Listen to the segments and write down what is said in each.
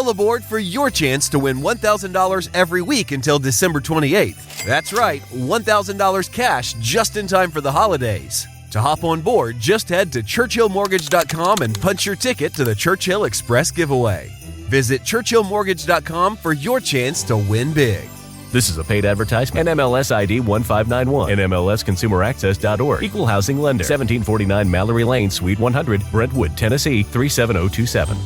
all aboard for your chance to win $1,000 every week until December 28th. That's right, $1,000 cash just in time for the holidays. To hop on board, just head to ChurchillMortgage.com and punch your ticket to the Churchill Express giveaway. Visit ChurchillMortgage.com for your chance to win big. This is a paid advertisement. NMLS ID 1591. NMLSConsumerAccess.org. Equal housing lender. 1749 Mallory Lane, Suite 100, Brentwood, Tennessee 37027.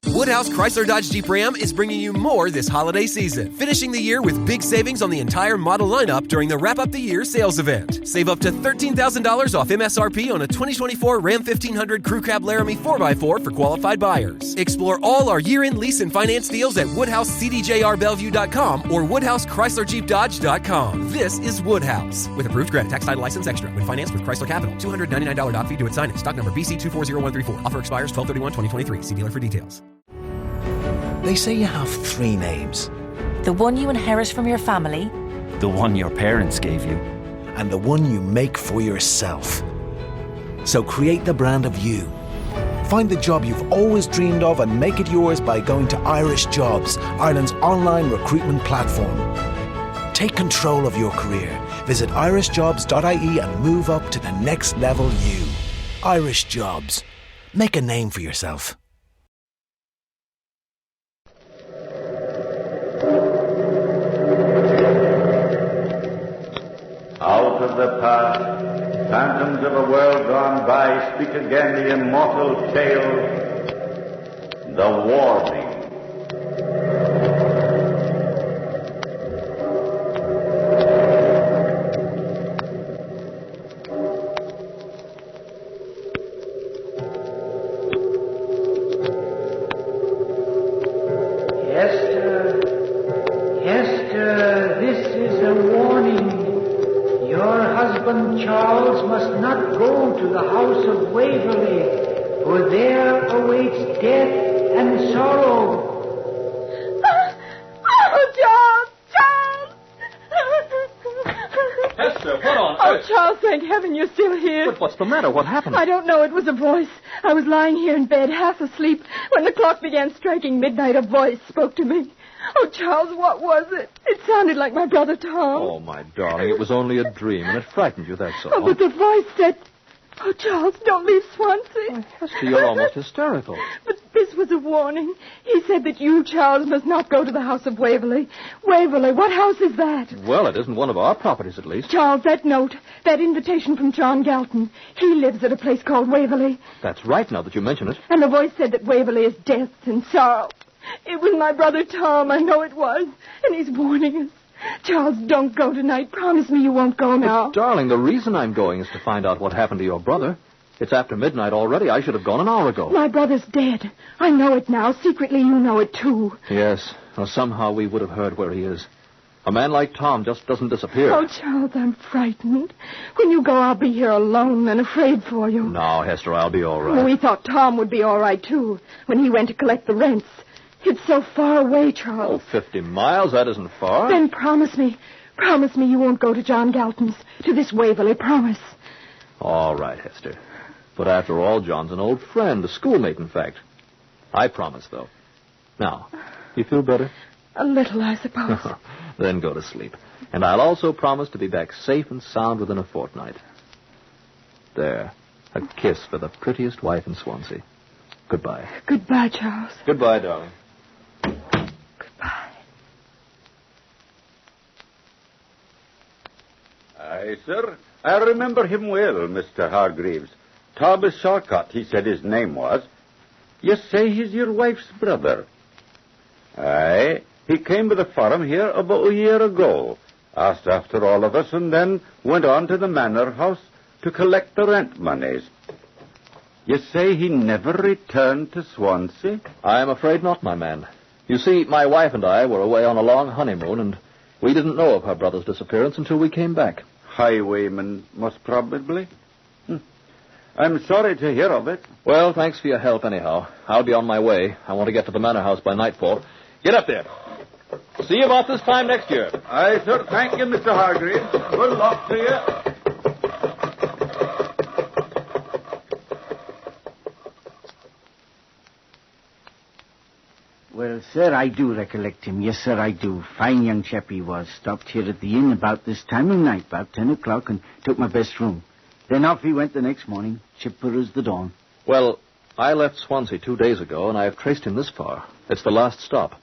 Woodhouse Chrysler Dodge Jeep Ram is bringing you more this holiday season, finishing the year with big savings on the entire model lineup during the Wrap Up the Year sales event. Save up to $13,000 off MSRP on a 2024 Ram 1500 Crew Cab Laramie 4x4 for qualified buyers. Explore all our year-end lease and finance deals at WoodhouseCDJRBellevue.com or WoodhouseChryslerJeepDodge.com. This is Woodhouse. With approved credit, tax title license extra. When financed with Chrysler Capital. $299 doc fee due at signing. Stock number BC240134. Offer expires 12/31/2023. See dealer for details. They say you have 3 names. The one you inherit from your family. The one your parents gave you. And the one you make for yourself. So create the brand of you. Find the job you've always dreamed of and make it yours by going to Irish Jobs, Ireland's online recruitment platform. Take control of your career. Visit irishjobs.ie and move up to the next level you. Irish Jobs. Make a name for yourself. Out of the past, phantoms of a world gone by, speak again the immortal tale, the warning. Hester, this is a warning. Your husband Charles must not go to the house of Waverley, for there awaits death and sorrow. Hester, what on Oh, earth? Charles, thank heaven you're still here. But what's the matter? What happened? I don't know. It was a voice. I was lying here in bed, half asleep. When the clock began striking midnight, a voice spoke to me. Oh, Charles, what was it? It sounded like my brother Tom. Oh, my darling, it was only a dream, and it frightened you, that's all. Oh, but the voice said, oh, Charles, don't leave Swansea. Hester, you're almost hysterical. But this was a warning. He said that you, Charles, must not go to the house of Waverley. Waverley, what house is that? Well, it isn't one of our properties, at least. Charles, that note, that invitation from John Galton. He lives at a place called Waverley. That's right, now that you mention it. And the voice said that Waverley is death and sorrow. It was my brother Tom, I know it was. And he's warning us. Charles, don't go tonight. Promise me you won't go now. But, darling, the reason I'm going is to find out what happened to your brother. It's after midnight already. I should have gone an hour ago. My brother's dead. I know it now. Secretly, you know it, too. Yes. Well, somehow we would have heard where he is. A man like Tom just doesn't disappear. Oh, Charles, I'm frightened. When you go, I'll be here alone and afraid for you. No, Hester, I'll be all right. We thought Tom would be all right, too, when he went to collect the rents. It's so far away, Charles. Oh, 50 miles? That isn't far. Then promise me you won't go to John Galton's, to this Waverley, promise. All right, Hester. But after all, John's an old friend, a schoolmate, in fact. I promise, though. Now, you feel better? A little, I suppose. Then go to sleep. And I'll also promise to be back safe and sound within a fortnight. There. A kiss for the prettiest wife in Swansea. Goodbye. Goodbye, Charles. Goodbye, darling. Goodbye. Aye, sir. I remember him well, Mr. Hargreaves. Thomas Shawcott, he said his name was. You say he's your wife's brother. Aye. He came to the farm here about a year ago. Asked after all of us and then went on to the manor house to collect the rent monies. You say he never returned to Swansea? I'm afraid not, my man. You see, my wife and I were away on a long honeymoon, and we didn't know of her brother's disappearance until we came back. Highwayman, most probably. I'm sorry to hear of it. Well, thanks for your help anyhow. I'll be on my way. I want to get to the manor house by nightfall. Get up there. See you about this time next year. Aye, sir. Thank you, Mr. Hargreaves. Good luck to you. Well, sir, I do recollect him. Yes, sir, I do. Fine young chap he was. Stopped here at the inn about this time of night, about 10 o'clock, and took my best room. Then off he went the next morning, chipper as the dawn. Well, I left Swansea 2 days ago, and I have traced him this far. It's the last stop.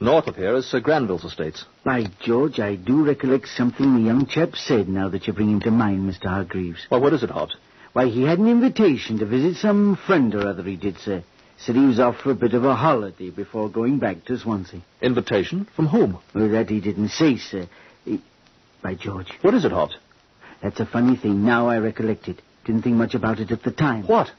North of here is Sir Granville's estates. By George, I do recollect something the young chap said now that you bring him to mind, Mr. Hargreaves. Well, what is it, Hobbs? Why, he had an invitation to visit some friend or other, he did, sir. Said he was off for a bit of a holiday before going back to Swansea. Invitation? From whom? Well, that he didn't say, sir. By George. What is it, Hobbs? That's a funny thing. Now I recollect it. Didn't think much about it at the time. What?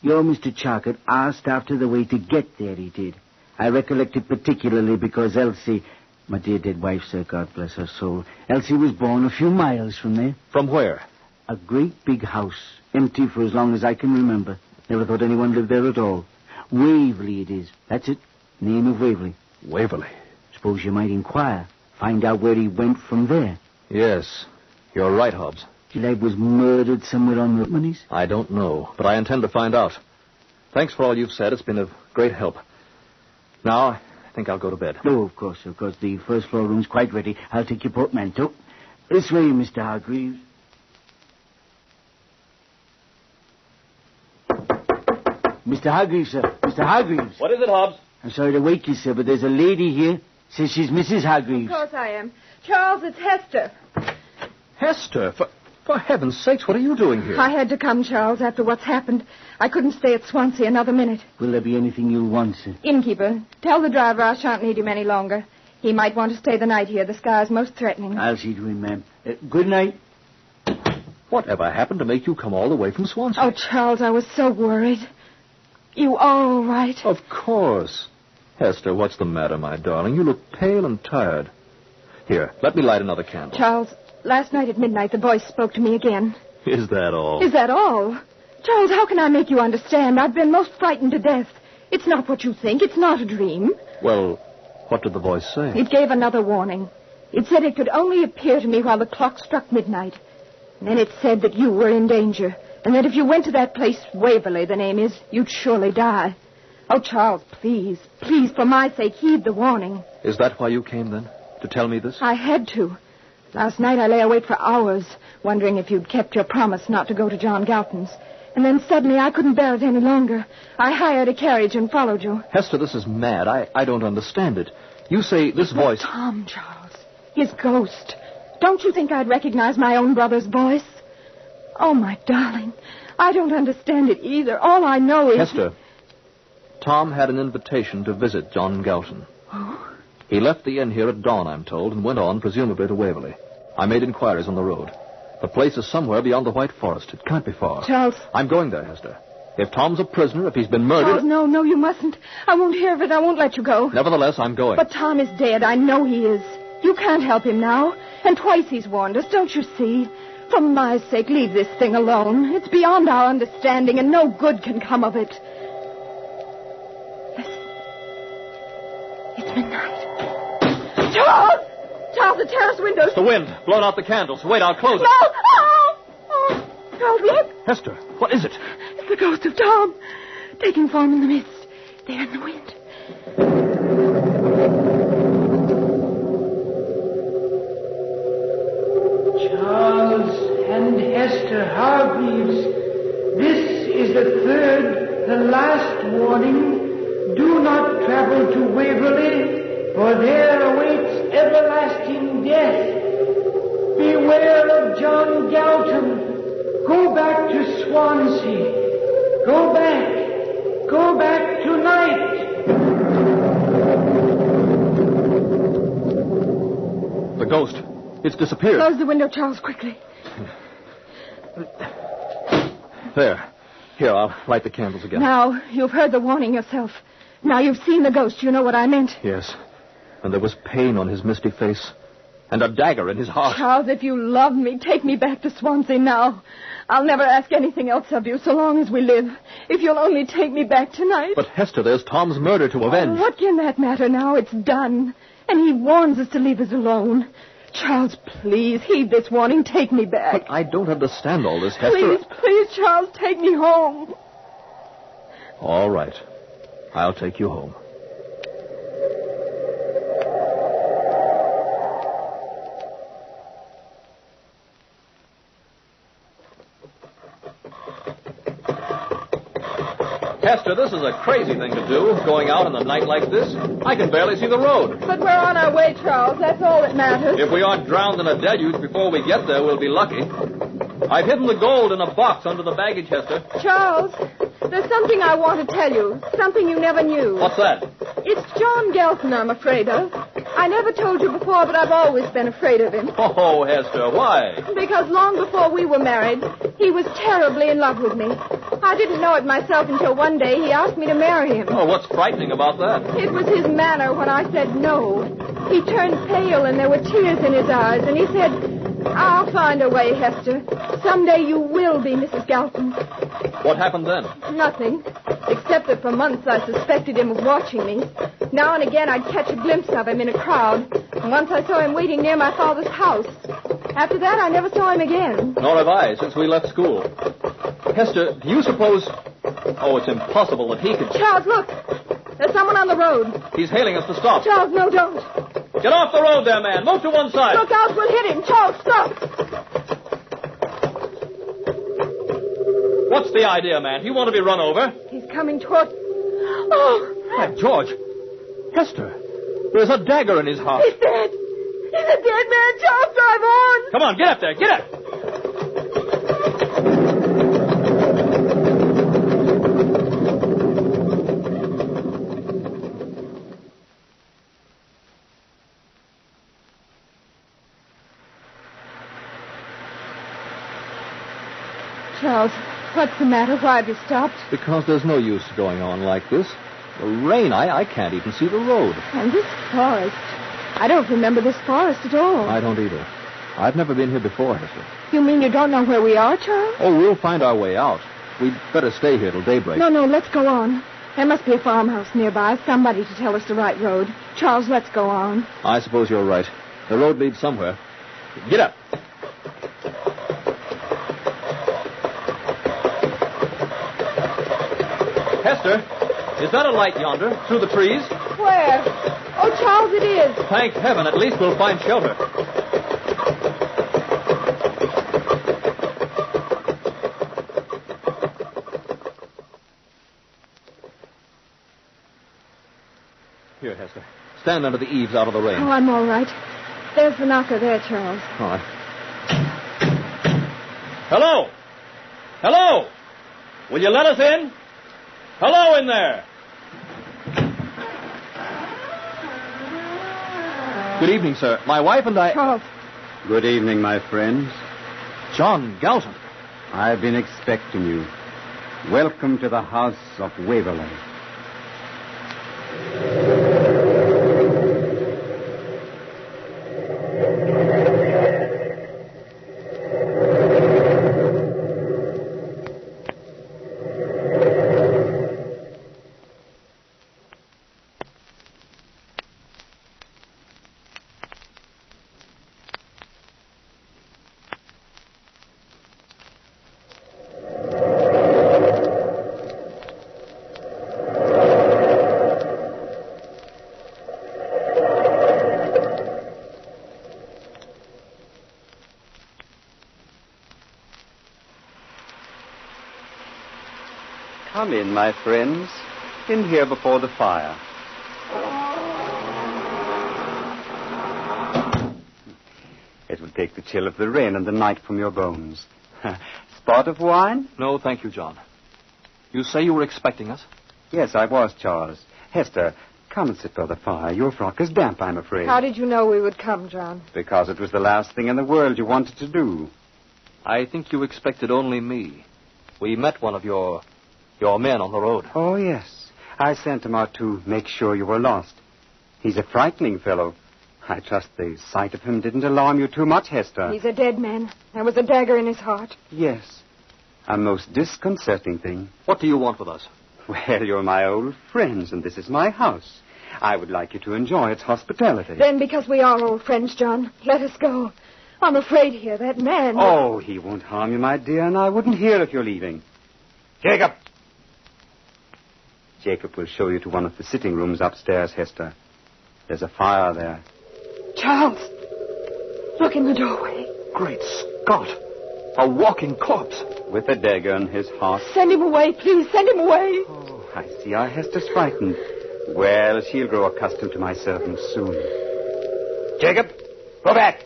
Your Mr. Charkett asked after the way to get there, he did. I recollect it particularly because Elsie, my dear dead wife, sir, God bless her soul, Elsie was born a few miles from there. From where? A great big house, empty for as long as I can remember. Never thought anyone lived there at all. Waverley it is. That's it. Name of Waverley. Waverley. Suppose you might inquire. Find out where he went from there. Yes. You're right, Hobbs. The lad was murdered somewhere on the Monies? I don't know, but I intend to find out. Thanks for all you've said. It's been of great help. Now, I think I'll go to bed. Oh, of course. The first floor room's quite ready. I'll take your portmanteau. This way, Mr. Hargreaves. Mr. Hargreaves, sir. Mr. Hargreaves. What is it, Hobbs? I'm sorry to wake you, sir, but there's a lady here. Says she's Mrs. Hargreaves. Of course I am. Charles, it's Hester. Hester, for heaven's sakes, what are you doing here? I had to come, Charles, after what's happened. I couldn't stay at Swansea another minute. Will there be anything you'll want, sir? Innkeeper, tell the driver I shan't need him any longer. He might want to stay the night here. The sky's most threatening. I'll see to him, ma'am. Good night. Whatever happened to make you come all the way from Swansea? Oh, Charles, I was so worried. You are all right? Of course. Hester, what's the matter, my darling? You look pale and tired. Here, let me light another candle. Charles, last night at midnight the voice spoke to me again. Is that all? Is that all? Charles, how can I make you understand? I've been most frightened to death. It's not what you think. It's not a dream. Well, what did the voice say? It gave another warning. It said it could only appear to me while the clock struck midnight. And then it said that you were in danger, and that if you went to that place, Waverley, the name is, you'd surely die. Oh, Charles, please, for my sake, heed the warning. Is that why you came, then? To tell me this? I had to. Last night I lay awake for hours, wondering if you'd kept your promise not to go to John Galton's. And then suddenly I couldn't bear it any longer. I hired a carriage and followed you. Hester, this is mad. I don't understand it. You say this voice... Tom, Charles. His ghost. Don't you think I'd recognize my own brother's voice? Oh, my darling, I don't understand it either. All I know is... Hester, Tom had an invitation to visit John Galton. Oh? He left the inn here at dawn, I'm told, and went on, presumably, to Waverley. I made inquiries on the road. The place is somewhere beyond the White Forest. It can't be far. Charles... I'm going there, Hester. If Tom's a prisoner, if he's been murdered... Charles, no, you mustn't. I won't hear of it. I won't let you go. Nevertheless, I'm going. But Tom is dead. I know he is. You can't help him now. And twice he's warned us, don't you see? For my sake, leave this thing alone. It's beyond our understanding, and no good can come of it. Listen. It's midnight. Charles! Charles, the terrace windows. It's the wind. Blown out the candles. Wait, I'll close it. No! Oh! Charles, look. Hester, what is it? It's the ghost of Tom, taking form in the mist. There in the wind. Charles and Hester Hargreaves, this is the third, the last warning. Do not travel to Waverley, for there awaits everlasting death. Beware of John Galton. Go back to Swansea. Go back tonight. The ghost. It's disappeared. Close the window, Charles, quickly. There. Here, I'll light the candles again. Now, you've heard the warning yourself. Now you've seen the ghost. You know what I meant. Yes. And there was pain on his misty face. And a dagger in his heart. Charles, if you love me, take me back to Swansea now. I'll never ask anything else of you so long as we live. If you'll only take me back tonight. But, Hester, there's Tom's murder to avenge. Oh, what can that matter now? It's done. And he warns us to leave us alone. Charles, please, heed this warning. Take me back. But I don't understand all this, Hester. Please, Charles, take me home. All right. I'll take you home. Hester, this is a crazy thing to do, going out in the night like this. I can barely see the road. But we're on our way, Charles. That's all that matters. If we aren't drowned in a deluge before we get there, we'll be lucky. I've hidden the gold in a box under the baggage, Hester. Charles, there's something I want to tell you. Something you never knew. What's that? It's John Gelton I'm afraid of. I never told you before, but I've always been afraid of him. Oh, Hester, why? Because long before we were married, he was terribly in love with me. I didn't know it myself until one day he asked me to marry him. Oh, what's frightening about that? It was his manner when I said no. He turned pale and there were tears in his eyes, and he said, "I'll find a way, Hester. Someday you will be Mrs. Galton." What happened then? Nothing, except that for months I suspected him of watching me. Now and again I'd catch a glimpse of him in a crowd, and once I saw him waiting near my father's house. After that, I never saw him again. Nor have I, since we left school. Hester, do you suppose... Oh, it's impossible that he could... Charles, look! There's someone on the road. He's hailing us to stop. Charles, no, don't. Get off the road there, man. Move to one side. Look out, we'll hit him. Charles, stop! What's the idea, man? Do you want to be run over? He's coming toward... Oh! By George. Hester, there's a dagger in his heart. He's dead. He's a dead man. Charles, drive on. Come on, get up there. Get up. Charles, what's the matter? Why have you stopped? Because there's no use going on like this. The rain, I can't even see the road. And this forest. I don't remember this forest at all. I don't either. I've never been here before, Hester. You mean you don't know where we are, Charles? Oh, we'll find our way out. We'd better stay here till daybreak. No, let's go on. There must be a farmhouse nearby, somebody to tell us the right road. Charles, let's go on. I suppose you're right. The road leads somewhere. Get up. Hester, is that a light yonder, through the trees? Where? Oh, Charles, it is. Thank heaven, at least we'll find shelter. Here, Hester. Stand under the eaves out of the rain. Oh, I'm all right. There's the knocker there, Charles. All right. Hello! Hello! Will you let us in? Hello in there! Good evening, sir. My wife and I... Charles. Good evening, my friends. John Galton. I've been expecting you. Welcome to the house of Waverley. Come in, my friends. In here before the fire. It will take the chill of the rain and the night from your bones. Spot of wine? No, thank you, John. You say you were expecting us? Yes, I was, Charles. Hester, come and sit by the fire. Your frock is damp, I'm afraid. How did you know we would come, John? Because it was the last thing in the world you wanted to do. I think you expected only me. We met one of your men on the road. Oh, yes. I sent him out to make sure you were lost. He's a frightening fellow. I trust the sight of him didn't alarm you too much, Hester. He's a dead man. There was a dagger in his heart. Yes. A most disconcerting thing. What do you want with us? Well, you're my old friends, and this is my house. I would like you to enjoy its hospitality. Then, because we are old friends, John, let us go. I'm afraid here, that man... Oh, he won't harm you, my dear, and I wouldn't hear if you're leaving. Jacob! Jacob will show you to one of the sitting rooms upstairs, Hester. There's a fire there. Charles, look in the doorway. Great Scott! A walking corpse. with a dagger in his heart. Send him away, please. Send him away. Oh, I see our Hester's frightened. Well, she'll grow accustomed to my servants soon. Jacob, go back.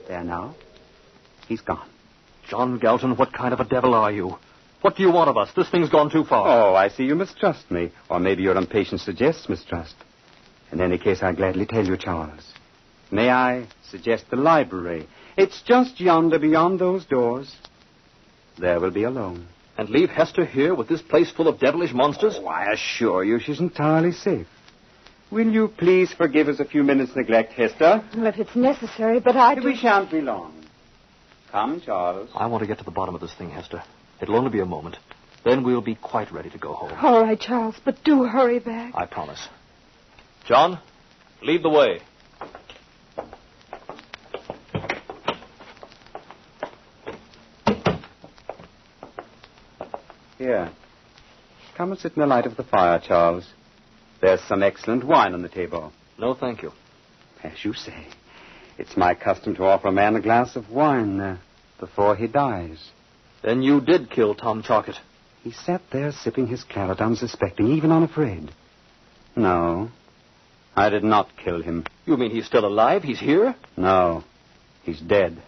There now. He's gone. John Galton, what kind of a devil are you? What do you want of us? This thing's gone too far. Oh, I see you mistrust me. Or maybe your impatience suggests mistrust. In any case, I'll gladly tell you, Charles. May I suggest the library? It's just yonder beyond those doors. There will be alone. And leave Hester here with this place full of devilish monsters? Oh, I assure you she's entirely safe. Will you please forgive us a few minutes' neglect, Hester? Well, if it's necessary, but We shan't be long. Come, Charles. I want to get to the bottom of this thing, Hester. It'll only be a moment. Then we'll be quite ready to go home. All right, Charles, but do hurry back. I promise. John, lead the way. Here. Come and sit in the light of the fire, Charles. There's some excellent wine on the table. No, thank you. As you say, it's my custom to offer a man a glass of wine before he dies. Then you did kill Tom Chalkett. He sat there sipping his claret, unsuspecting, even unafraid. No, I did not kill him. You mean he's still alive? He's here? No, he's dead.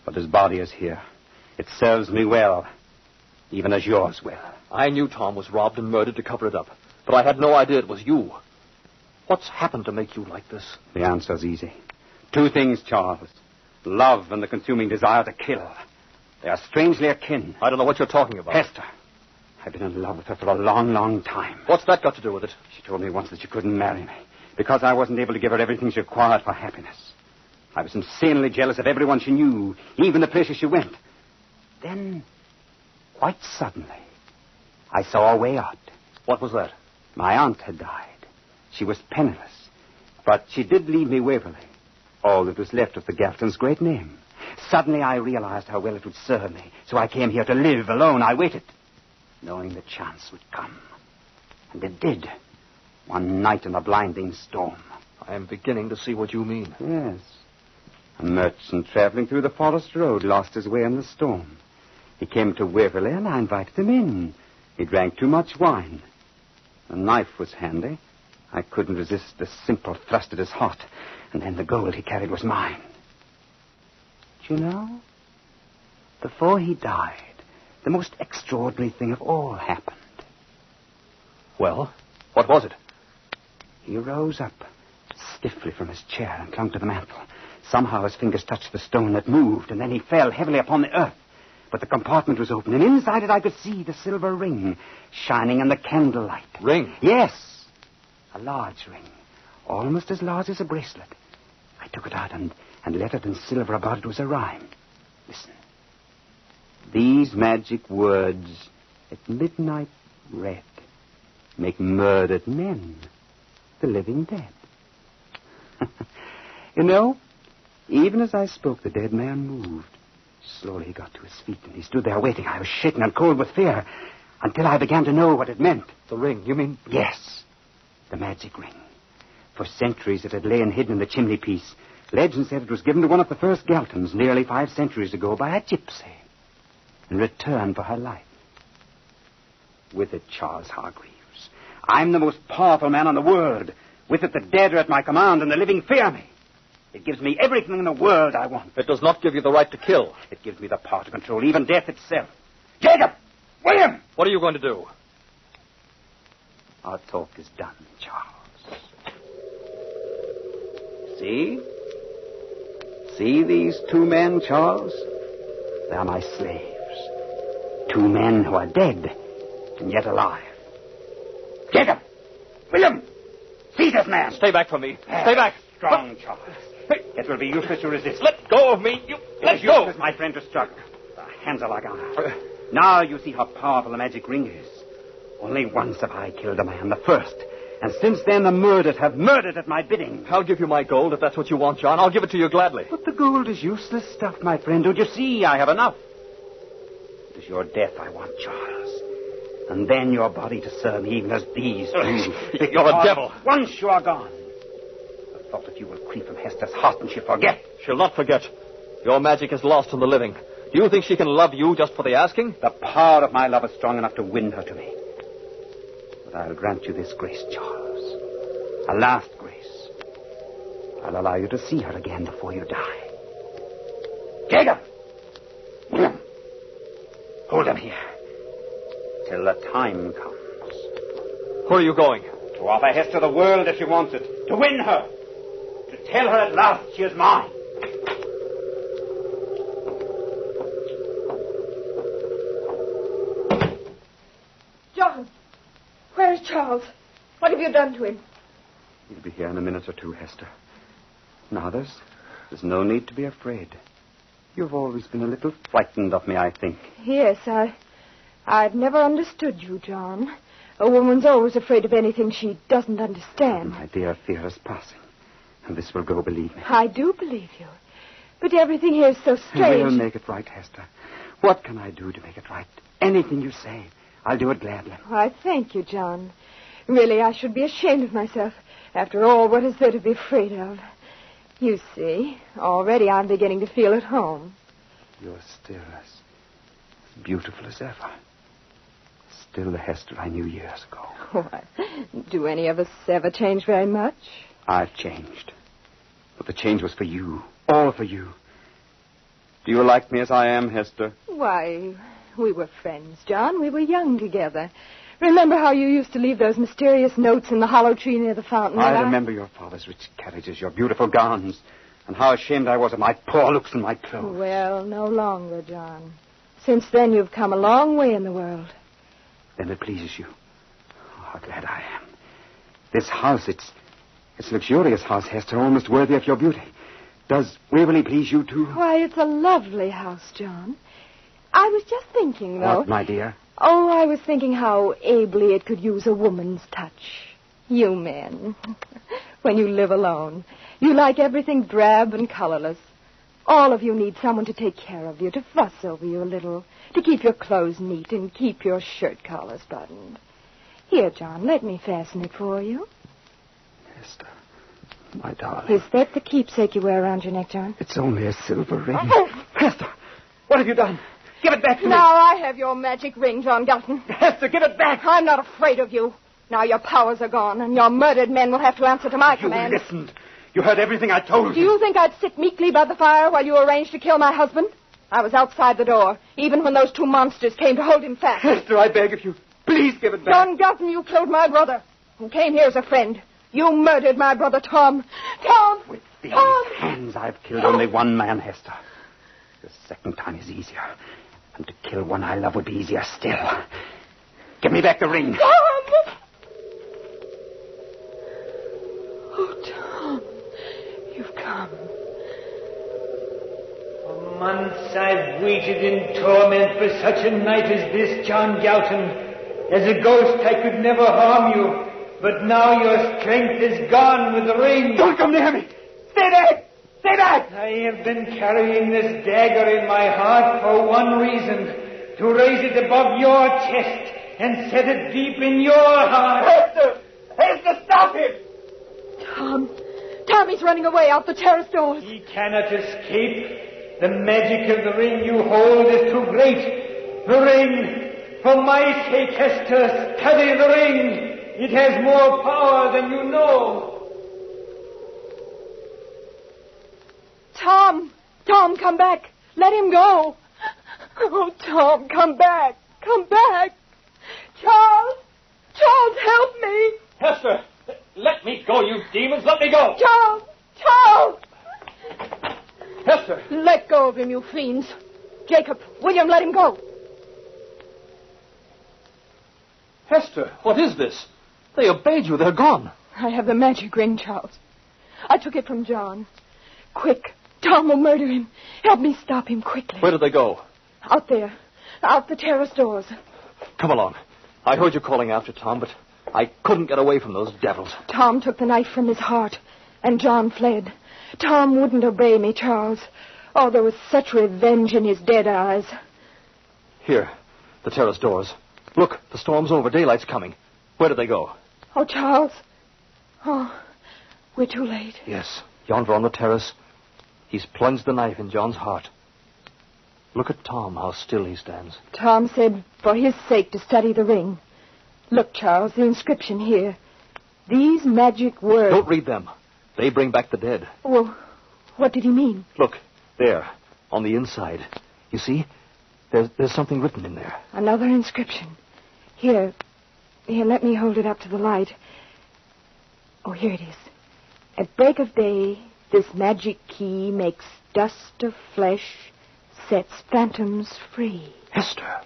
But his body is here. It serves me well, even as yours will. I knew Tom was robbed and murdered to cover it up, but I had no idea it was you. What's happened to make you like this? The answer's easy. Two things, Charles. Love and the consuming desire to kill. They are strangely akin. I don't know what you're talking about. Hester. I've been in love with her for a long, long time. What's that got to do with it? She told me once that she couldn't marry me because I wasn't able to give her everything she required for happiness. I was insanely jealous of everyone she knew, even the places she went. Then, quite suddenly, I saw a way out. What was that? My aunt had died. She was penniless, but she did leave me Waverley, all that was left of the Galton's great name. Suddenly I realized how well it would serve me, so I came here to live alone. I waited, knowing the chance would come. And it did, one night in a blinding storm. I am beginning to see what you mean. Yes. A merchant traveling through the forest road lost his way in the storm. He came to Waverley, and I invited him in. He drank too much wine. A knife was handy. I couldn't resist the simple thrust at his heart, and then the gold he carried was mine. Do you know, before he died, the most extraordinary thing of all happened. Well, what was it? He rose up stiffly from his chair and clung to the mantel. Somehow his fingers touched the stone that moved, and then he fell heavily upon the earth. But the compartment was open, and inside it I could see the silver ring shining in the candlelight. Ring? Yes. A large ring, almost as large as a bracelet. I took it out, and lettered in silver about it was a rhyme. Listen. These magic words at midnight read make murdered men the living dead. You know, even as I spoke, the dead man moved. Slowly he got to his feet, and he stood there waiting. I was shaken and cold with fear until I began to know what it meant. The ring, you mean? Yes, the magic ring. For centuries it had lain hidden in the chimney-piece. Legend said it was given to one of the first Galtons nearly 5 centuries ago by a gypsy in return for her life. With it, Charles Hargreaves, I'm the most powerful man in the world. With it, the dead are at my command, and the living fear me. It gives me everything in the world I want. It does not give you the right to kill. It gives me the power to control even death itself. Jacob! William! What are you going to do? Our talk is done, Charles. See? See these 2 men, Charles? They are my slaves. 2 men who are dead and yet alive. Jacob! William! Seize this man! Stay back from me. Stay back. Strong, Charles. It will be useless to resist. Let go of me. Let go. Useless, my friend, to struggle. The hands are like iron. Now you see how powerful the magic ring is. Only once have I killed a man, the first. And since then the murdered have murdered at my bidding. I'll give you my gold if that's what you want, John. I'll give it to you gladly. But the gold is useless stuff, my friend. Don't you see? I have enough. It is your death I want, Charles. And then your body to serve me even as these do. You're a devil. Once you are gone, the thought that you will creep from Hester's heart and she'll forget. She'll not forget. Your magic is lost in the living. Do you think she can love you just for the asking? The power of my love is strong enough to win her to me. But I'll grant you this grace, Charles. A last grace. I'll allow you to see her again before you die. Jacob! William! Hold him here. Till the time comes. Where are you going? To offer Hester the world if she wants it. To win her. To tell her at last she is mine. John, where is Charles? What have you done to him? He'll be here in a minute or two, Hester. Now, there's no need to be afraid. You've always been a little frightened of me, I think. Yes, I've never understood you, John. A woman's always afraid of anything she doesn't understand. My dear, fear is passing. And this will go, believe me. I do believe you. But everything here is so strange. We'll make it right, Hester. What can I do to make it right? Anything you say. I'll do it gladly. Why, thank you, John. Really, I should be ashamed of myself. After all, what is there to be afraid of? You see, already I'm beginning to feel at home. You're still as beautiful as ever. Still the Hester I knew years ago. Why, do any of us ever change very much? I've changed. But the change was for you. All for you. Do you like me as I am, Hester? Why, we were friends, John. We were young together. Remember how you used to leave those mysterious notes in the hollow tree near the fountain? I remember your father's rich carriages, your beautiful gowns, and how ashamed I was of my poor looks and my clothes. Well, no longer, John. Since then, you've come a long way in the world. Then it pleases you. Oh, how glad I am. This house, it's a luxurious house, Hester, almost worthy of your beauty. Does Waverley please you, too? Why, it's a lovely house, John. I was just thinking, though... What, my dear? Oh, I was thinking how ably it could use a woman's touch. You men. When you live alone, you like everything drab and colorless. All of you need someone to take care of you, to fuss over you a little, to keep your clothes neat and keep your shirt collars buttoned. Here, John, let me fasten it for you. Hester, my darling. Is that the keepsake you wear around your neck, John? It's only a silver ring. Oh. Hester, what have you done? Give it back to me. Now I have your magic ring, John Galton. Hester, give it back. I'm not afraid of you. Now your powers are gone, and your murdered men will have to answer to my command. You listened. You heard everything I told you. Do you think I'd sit meekly by the fire while you arranged to kill my husband? I was outside the door, even when those two monsters came to hold him fast. Hester, I beg of you, please give it back. John Galton, you killed my brother, and came here as a friend. You murdered my brother, Tom. Tom! With these Tom! hands, I've killed only one man, Hester. The second time is easier. And to kill one I love would be easier still. Give me back the ring. Tom! Oh, Tom, you've come. For months I've waited in torment for such a night as this, John Galton. As a ghost I could never harm you, but now your strength is gone with the ring. Don't come near me! Stay back! Stay back! I have been carrying this dagger in my heart for one reason, to raise it above your chest and set it deep in your heart. Hester! Hester, stop him! Tom, he's running away out the terrace doors. He cannot escape. The magic of the ring you hold is too great. The ring, for my sake, Hester, study the ring. It has more power than you know. Tom, come back. Let him go. Oh, Tom, come back. Come back. Charles, help me. Hester, let me go, you demons. Let me go. Charles. Hester. Let go of him, you fiends. Jacob, William, let him go. Hester, what is this? They obeyed you. They're gone. I have the magic ring, Charles. I took it from John. Quick, Tom will murder him. Help me stop him quickly. Where did they go? Out there. Out the terrace doors. Come along. I heard you calling after Tom, but I couldn't get away from those devils. Tom took the knife from his heart, and John fled. Tom wouldn't obey me, Charles. Oh, there was such revenge in his dead eyes. Here, the terrace doors. Look, the storm's over. Daylight's coming. Where did they go? Oh, Charles. Oh, we're too late. Yes, yonder on the terrace. He's plunged the knife in John's heart. Look at Tom, how still he stands. Tom said for his sake to study the ring. Look, Charles, the inscription here. These magic words... Don't read them. They bring back the dead. Well, what did he mean? Look, there, on the inside. You see? There's something written in there. Another inscription. Here, let me hold it up to the light. Oh, here it is. At break of day, this magic key makes dust of flesh, sets phantoms free. Hester,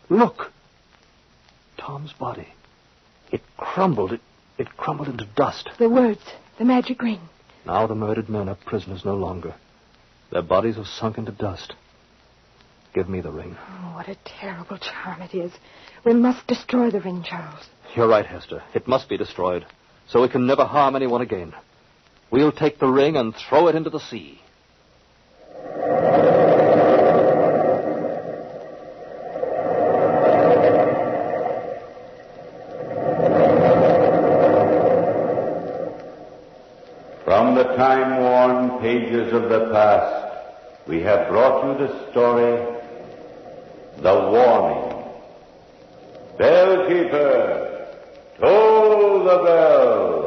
look. Tom's body. It crumbled. It crumbled into dust. The words, the magic ring. Now the murdered men are prisoners no longer. Their bodies have sunk into dust. Give me the ring. Oh, what a terrible charm it is. We must destroy the ring, Charles. You're right, Hester. It must be destroyed, so it can never harm anyone again. We'll take the ring and throw it into the sea. From the time-worn pages of the past, we have brought you the story, The Warning. Bellkeeper, toll the bell.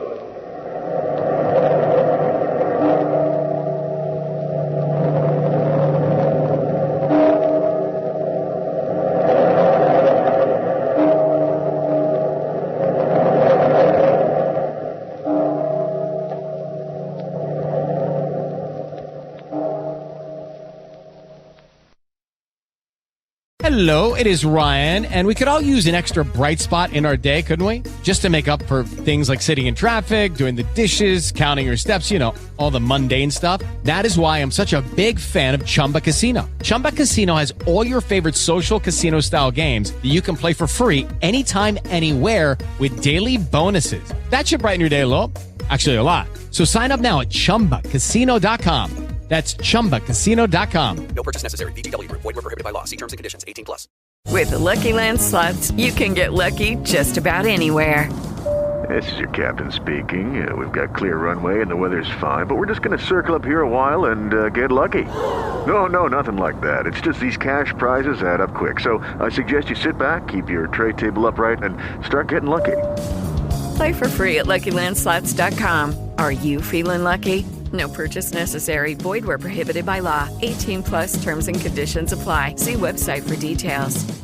Hello, it is Ryan, and we could all use an extra bright spot in our day, couldn't we? Just to make up for things like sitting in traffic, doing the dishes, counting your steps, all the mundane stuff. That is why I'm such a big fan of Chumba Casino. Chumba Casino has all your favorite social casino-style games that you can play for free anytime, anywhere with daily bonuses. That should brighten your day a little. Actually, a lot. So sign up now at ChumbaCasino.com. That's ChumbaCasino.com. No purchase necessary. VGW Group. Void where prohibited by law. See terms and conditions. 18+. With the Lucky Land Slots, you can get lucky just about anywhere. This is your captain speaking. We've got clear runway and the weather's fine, but we're just going to circle up here a while and get lucky. No, nothing like that. It's just these cash prizes add up quick. So I suggest you sit back, keep your tray table upright, and start getting lucky. Play for free at LuckyLandSlots.com. Are you feeling lucky? No purchase necessary. Void where prohibited by law. 18+ terms and conditions apply. See website for details.